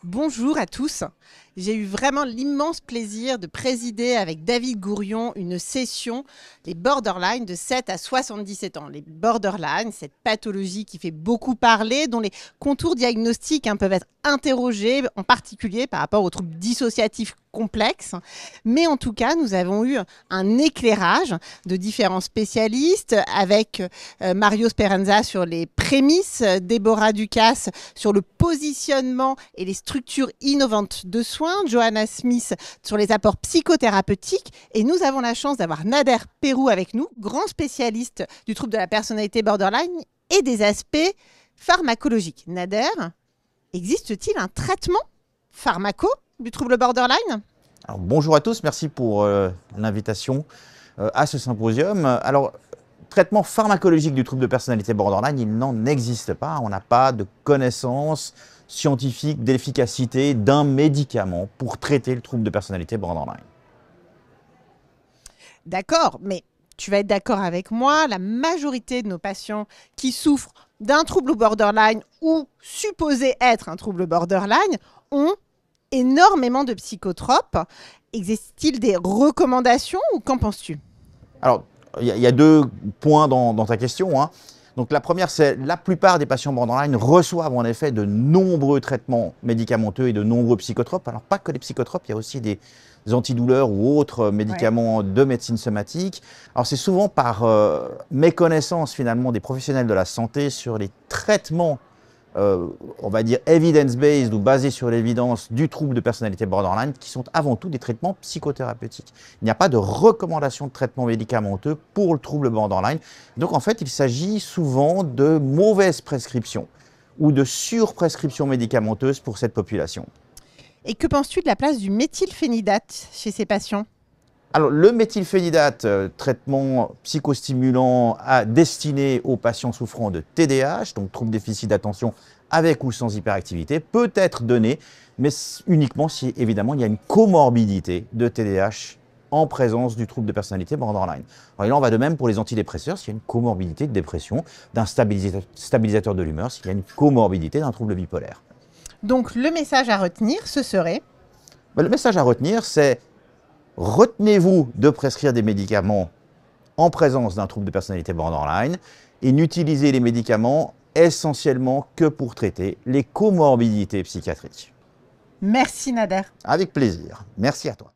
Bonjour à tous. J'ai eu vraiment l'immense plaisir de présider avec David Gourion une session des borderline de 7 à 77 ans. Les borderline, cette pathologie qui fait beaucoup parler, dont les contours diagnostiques peuvent être interrogés, en particulier par rapport aux troubles dissociatifs complexes. Mais en tout cas, nous avons eu un éclairage de différents spécialistes avec Mario Speranza sur les prémices, Déborah Ducasse sur le positionnement et les structures innovantes de soins, Johanna Smith sur les apports psychothérapeutiques, et nous avons la chance d'avoir Nader Perrou avec nous, grand spécialiste du trouble de la personnalité borderline et des aspects pharmacologiques. Nader, existe-t-il un traitement pharmaco du trouble borderline? Alors, bonjour à tous, merci pour l'invitation à ce symposium. Alors, traitement pharmacologique du trouble de personnalité borderline, il n'en existe pas. On n'a pas de connaissances scientifiques d'efficacité d'un médicament pour traiter le trouble de personnalité borderline. D'accord, mais tu vas être d'accord avec moi, la majorité de nos patients qui souffrent d'un trouble borderline ou supposés être un trouble borderline ont énormément de psychotropes. Existe-t-il des recommandations ou qu'en penses-tu? Alors, il y a deux points dans ta question, hein. Donc la première, c'est la plupart des patients borderline reçoivent en effet de nombreux traitements médicamenteux et de nombreux psychotropes. Alors pas que les psychotropes, il y a aussi des antidouleurs ou autres médicaments de médecine somatique. Alors c'est souvent par méconnaissance finalement des professionnels de la santé sur les traitements on va dire evidence-based ou basés sur l'évidence du trouble de personnalité borderline, qui sont avant tout des traitements psychothérapeutiques. Il n'y a pas de recommandation de traitement médicamenteux pour le trouble borderline. Donc en fait, il s'agit souvent de mauvaises prescriptions ou de surprescriptions médicamenteuses pour cette population. Et que penses-tu de la place du méthylphénidate chez ces patients? Alors, le méthylphénidate, traitement psychostimulant destiné aux patients souffrant de TDAH, donc trouble déficit d'attention avec ou sans hyperactivité, peut être donné, mais uniquement si, évidemment, il y a une comorbidité de TDAH en présence du trouble de personnalité borderline. Alors, il en va de même pour les antidépresseurs, s'il y a une comorbidité de dépression, d'un stabilisateur de l'humeur, s'il y a une comorbidité d'un trouble bipolaire. Donc, le message à retenir, ce serait? Le message à retenir, c'est: retenez-vous de prescrire des médicaments en présence d'un trouble de personnalité borderline et n'utilisez les médicaments essentiellement que pour traiter les comorbidités psychiatriques. Merci Nader. Avec plaisir. Merci à toi.